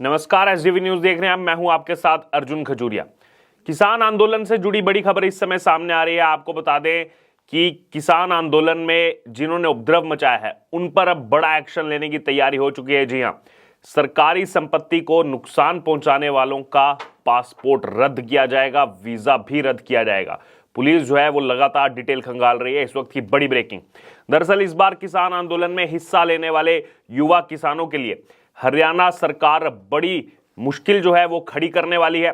नमस्कार, SDV news देख रहे हैं आप। मैं हूं आपके साथ अर्जुन खजूरिया। किसान आंदोलन से जुड़ी बड़ी खबर इस समय सामने आ रही है। आपको बता दें कि किसान आंदोलन में जिन्होंने उपद्रव मचाया है उन पर अब बड़ा एक्शन लेने की तैयारी हो चुकी है। जी हां, सरकारी संपत्ति को नुकसान पहुंचाने वालों का पासपोर्ट रद्द किया जाएगा, वीजा भी रद्द किया जाएगा। पुलिस जो है वो लगातार डिटेल खंगाल रही है। इस वक्त की बड़ी ब्रेकिंग। दरअसल इस बार किसान आंदोलन में हिस्सा लेने वाले युवा किसानों के लिए हरियाणा सरकार बड़ी मुश्किल जो है वो खड़ी करने वाली है।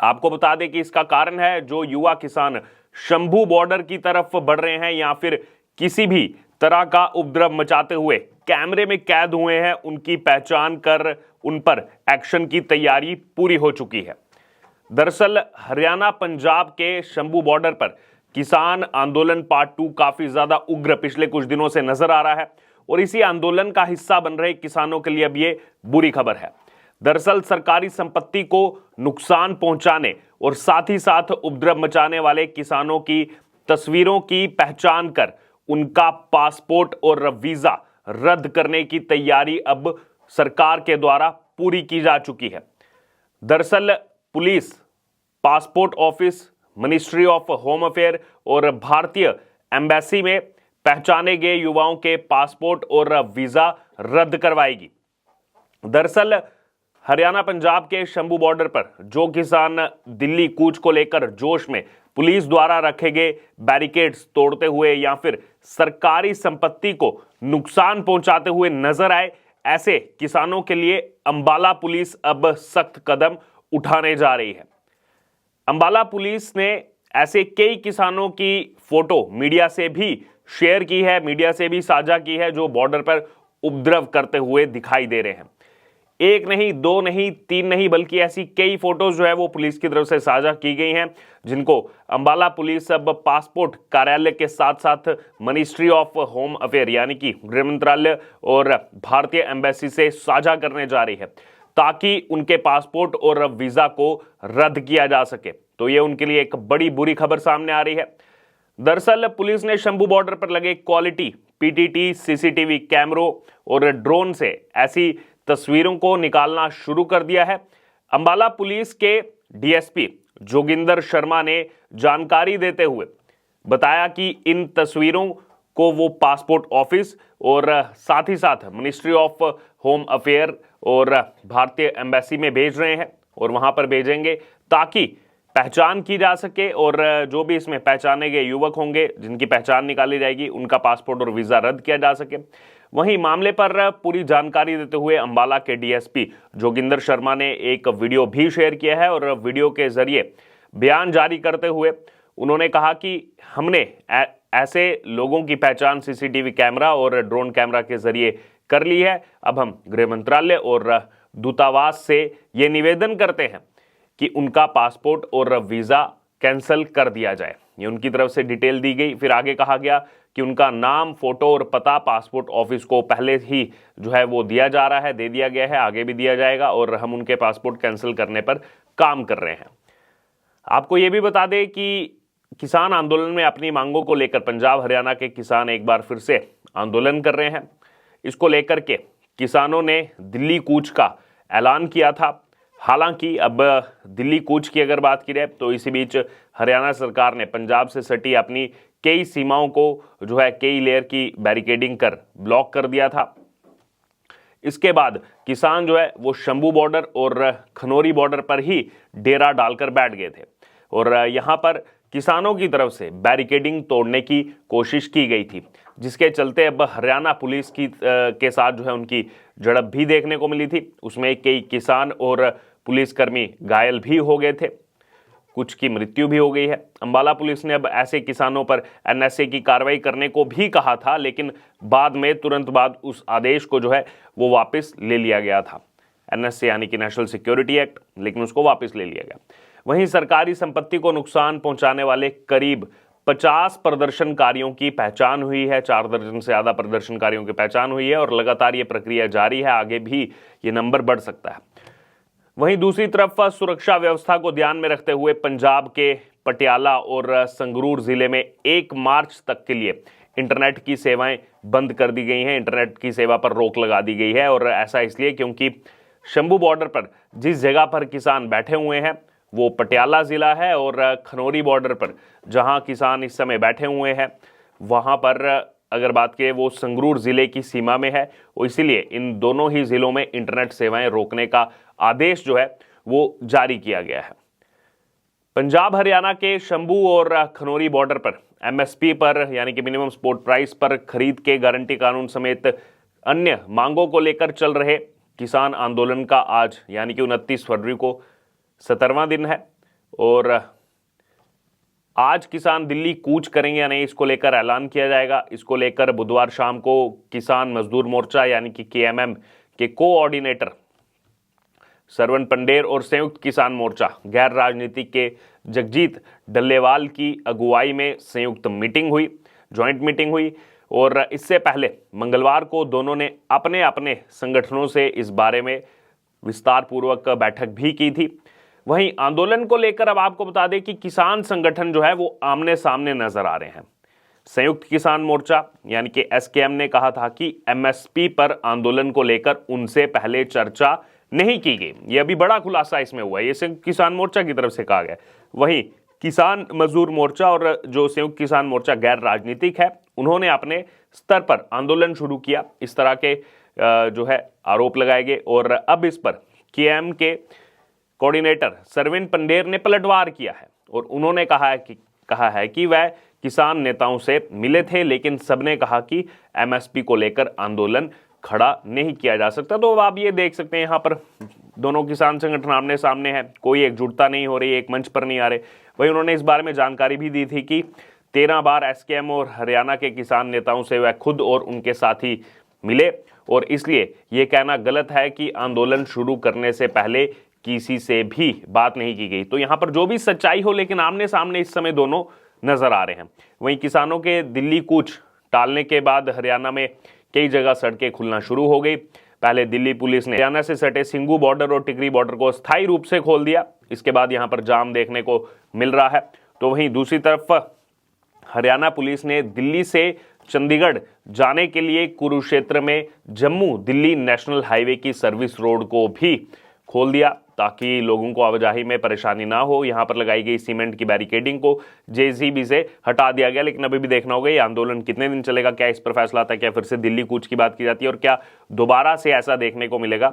आपको बता दें कि इसका कारण है जो युवा किसान शंभू बॉर्डर की तरफ बढ़ रहे हैं या फिर किसी भी तरह का उपद्रव मचाते हुए कैमरे में कैद हुए हैं, उनकी पहचान कर उन पर एक्शन की तैयारी पूरी हो चुकी है। दरअसल हरियाणा पंजाब के शंभू बॉर्डर पर किसान आंदोलन पार्ट 2 काफी ज्यादा उग्र पिछले कुछ दिनों से नजर आ रहा है और इसी आंदोलन का हिस्सा बन रहे किसानों के लिए अब ये बुरी खबर है। दरअसल सरकारी संपत्ति को नुकसान पहुंचाने और साथ ही साथ उपद्रव मचाने वाले किसानों की तस्वीरों की पहचान कर उनका पासपोर्ट और वीजा रद्द करने की तैयारी अब सरकार के द्वारा पूरी की जा चुकी है। दरअसल police, passport office, ministry of home affair और भारतीय एम्बेसी में पहचाने गए युवाओं के पासपोर्ट और वीजा रद्द करवाएगी। दरअसल हरियाणा पंजाब के शंभू बॉर्डर पर जो किसान दिल्ली कूच को लेकर जोश में पुलिस द्वारा रखे गए बैरिकेड्स तोड़ते हुए या फिर सरकारी संपत्ति को नुकसान पहुंचाते हुए नजर आए, ऐसे किसानों के लिए अंबाला पुलिस अब सख्त कदम उठाने जा रही है। अंबाला पुलिस ने ऐसे कई किसानों की फोटो मीडिया से भी शेयर की है, मीडिया से भी साझा की है, जो बॉर्डर पर उपद्रव करते हुए दिखाई दे रहे हैं। एक नहीं, दो नहीं, तीन नहीं, बल्कि ऐसी कई फोटोज जो है वो पुलिस की तरफ से साझा की गई हैं, जिनको अंबाला पुलिस अब पासपोर्ट कार्यालय के साथ साथ मिनिस्ट्री ऑफ होम अफेयर यानी कि गृह मंत्रालय और भारतीय एम्बेसी से साझा करने जा रही है ताकि उनके पासपोर्ट और वीजा को रद्द किया जा सके। तो ये उनके लिए एक बड़ी बुरी खबर सामने आ रही है। दरअसल पुलिस ने शंभू बॉर्डर पर लगे क्वालिटी पीटीटी सीसीटीवी कैमरों और ड्रोन से ऐसी तस्वीरों को निकालना शुरू कर दिया है। अंबाला पुलिस के डीएसपी जोगिंदर शर्मा ने जानकारी देते हुए बताया कि इन तस्वीरों को वो पासपोर्ट ऑफिस और साथ ही साथ मिनिस्ट्री ऑफ होम अफेयर और भारतीय एम्बेसी में भेज रहे हैं और वहां पर भेजेंगे ताकि पहचान की जा सके और जो भी इसमें पहचाने गए युवक होंगे जिनकी पहचान निकाली जाएगी उनका पासपोर्ट और वीजा रद्द किया जा सके। वहीं मामले पर पूरी जानकारी देते हुए अंबाला के डीएसपी जोगिंदर शर्मा ने एक वीडियो भी शेयर किया है और वीडियो के जरिए बयान जारी करते हुए उन्होंने कहा कि हमने ऐसे लोगों की पहचान सीसीटीवी कैमरा और ड्रोन कैमरा के जरिए कर ली है। अब हम गृह मंत्रालय और दूतावास से ये निवेदन करते हैं कि उनका पासपोर्ट और वीजा कैंसिल कर दिया जाए। ये उनकी तरफ से डिटेल दी गई। फिर आगे कहा गया कि उनका नाम, फोटो और पता पासपोर्ट ऑफिस को पहले ही जो है वो दिया जा रहा है, दे दिया गया है, आगे भी दिया जाएगा और हम उनके पासपोर्ट कैंसिल करने पर काम कर रहे हैं। आपको ये भी बता दें कि किसान आंदोलन में अपनी मांगों को लेकर पंजाब हरियाणा के किसान एक बार फिर से आंदोलन कर रहे हैं। इसको लेकर के किसानों ने दिल्ली कूच का ऐलान किया था। हालांकि अब दिल्ली कूच की अगर बात की जाए तो इसी बीच हरियाणा सरकार ने पंजाब से सटी अपनी कई सीमाओं को जो है कई लेयर की बैरिकेडिंग कर ब्लॉक कर दिया था। इसके बाद किसान जो है वो शंभू बॉर्डर और खनौरी बॉर्डर पर ही डेरा डालकर बैठ गए थे और यहां पर किसानों की तरफ से बैरिकेडिंग तोड़ने की कोशिश की गई थी, जिसके चलते अब हरियाणा पुलिस के साथ जो है उनकी झड़प भी देखने को मिली थी। उसमें कई किसान और पुलिसकर्मी घायल भी हो गए थे, कुछ की मृत्यु भी हो गई है। अंबाला पुलिस ने अब ऐसे किसानों पर एनएसए की कार्रवाई करने को भी कहा था, लेकिन बाद में तुरंत बाद उस आदेश को जो है वो वापस ले लिया गया था। एनएसए यानी कि नेशनल सिक्योरिटी एक्ट, लेकिन उसको वापस ले लिया गया। वहीं सरकारी संपत्ति को नुकसान पहुंचाने वाले करीब 50 प्रदर्शनकारियों की पहचान हुई है। 4 दर्जन से ज्यादा प्रदर्शनकारियों की पहचान हुई है और लगातार ये प्रक्रिया जारी है, आगे भी ये नंबर बढ़ सकता है। वहीं दूसरी तरफ सुरक्षा व्यवस्था को ध्यान में रखते हुए पंजाब के पटियाला और संगरूर जिले में 1 मार्च तक के लिए इंटरनेट की सेवाएं बंद कर दी गई हैं। इंटरनेट की सेवा पर रोक लगा दी गई है और ऐसा इसलिए क्योंकि शंभू बॉर्डर पर जिस जगह पर किसान बैठे हुए हैं वो पटियाला जिला है, और खनौरी बॉर्डर पर जहां किसान इस समय बैठे हुए हैं वहां पर अगर बात करें वो संगरूर जिले की सीमा में है। और इसीलिए इन दोनों ही जिलों में इंटरनेट सेवाएं रोकने का आदेश जो है वो जारी किया गया है। पंजाब हरियाणा के शंभू और खनौरी बॉर्डर पर एमएसपी पर यानी कि मिनिमम सपोर्ट प्राइस पर खरीद के गारंटी कानून समेत अन्य मांगों को लेकर चल रहे किसान आंदोलन का आज यानी कि 29 फरवरी को 17वां दिन है, और आज किसान दिल्ली कूच करेंगे या नहीं इसको लेकर ऐलान किया जाएगा। इसको लेकर बुधवार शाम को किसान मजदूर मोर्चा यानी कि केएमएम के कोऑर्डिनेटर सरवण पंडेर और संयुक्त किसान मोर्चा गैर राजनीतिक के जगजीत डल्लेवाल की अगुवाई में संयुक्त मीटिंग हुई, ज्वाइंट मीटिंग हुई। और इससे पहले मंगलवार को दोनों ने अपने अपने संगठनों से इस बारे में विस्तार पूर्वक बैठक भी की थी। वहीं आंदोलन को लेकर अब आपको बता दें कि किसान संगठन जो है वो आमने सामने नजर आ रहे हैं। संयुक्त किसान मोर्चा यानी कि एसकेएम ने कहा था कि एमएसपी पर आंदोलन को लेकर उनसे पहले चर्चा नहीं की गई। यह अभी बड़ा खुलासा इसमें हुआ है, ये संयुक्त किसान मोर्चा की तरफ से कहा गया। वहीं किसान मजदूर मोर्चा और जो संयुक्त किसान मोर्चा गैर राजनीतिक है उन्होंने अपने स्तर पर आंदोलन शुरू किया। इस तरह के जो है आरोप लगाए गए, और अब इस पर केएम के कोऑर्डिनेटर सरविन पंडेर ने पलटवार किया है और उन्होंने कहा है कि वह किसान नेताओं से मिले थे, लेकिन सबने कहा कि एमएसपी को लेकर आंदोलन खड़ा नहीं किया जा सकता। तो अब आप ये देख सकते हैं यहाँ पर दोनों किसान संगठन आमने सामने हैं, कोई एकजुटता नहीं हो रही, एक मंच पर नहीं आ रहे। वहीं उन्होंने इस बारे में जानकारी भी दी थी कि 13 बार एसकेएम और हरियाणा के किसान नेताओं से वह खुद और उनके साथी मिले, और इसलिए ये कहना गलत है कि आंदोलन शुरू करने से पहले किसी से भी बात नहीं की गई। तो यहाँ पर जो भी सच्चाई हो, लेकिन आमने सामने इस समय दोनों नजर आ रहे हैं। वहीं किसानों के दिल्ली कूच टालने के बाद हरियाणा में कई जगह सड़कें खुलना शुरू हो गई। पहले दिल्ली पुलिस ने हरियाणा से सटे सिंगू बॉर्डर और टिकरी बॉर्डर को स्थायी रूप से खोल दिया। इसके बाद यहाँ पर जाम देखने को मिल रहा है। तो वहीं दूसरी तरफ हरियाणा पुलिस ने दिल्ली से चंडीगढ़ जाने के लिए कुरुक्षेत्र में जम्मू दिल्ली नेशनल हाईवे की सर्विस रोड को भी खोल दिया ताकि लोगों को आवाजाही में परेशानी ना हो। यहाँ पर लगाई गई सीमेंट की बैरिकेडिंग को जेसीबी से हटा दिया गया, लेकिन अभी भी देखना होगा ये आंदोलन कितने दिन चलेगा, क्या इस पर फैसला आता है, क्या फिर से दिल्ली कूच की बात की जाती है, और क्या दोबारा से ऐसा देखने को मिलेगा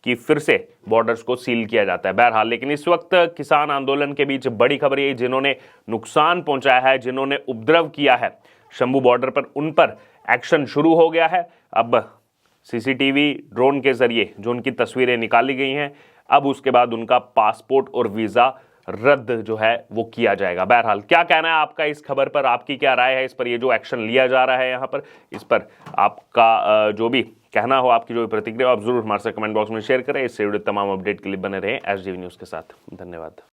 कि फिर से बॉर्डर्स को सील किया जाता है। बहरहाल लेकिन इस वक्त किसान आंदोलन के बीच बड़ी खबर ये, जिन्होंने नुकसान पहुंचाया है, जिन्होंने उपद्रव किया है शंभू बॉर्डर पर, उन पर एक्शन शुरू हो गया है। अब सीसीटीवी ड्रोन के जरिए जो उनकी तस्वीरें निकाली गई हैं, अब उसके बाद उनका पासपोर्ट और वीजा रद्द जो है वो किया जाएगा। बहरहाल क्या कहना है आपका इस खबर पर, आपकी क्या राय है इस पर, ये जो एक्शन लिया जा रहा है यहाँ पर, इस पर आपका जो भी कहना हो, आपकी जो भी प्रतिक्रिया हो, आप जरूर हमारे साथ कमेंट बॉक्स में शेयर करें। इससे जुड़े तमाम अपडेट के लिए बने रहें एसडीवी न्यूज़ के साथ। धन्यवाद।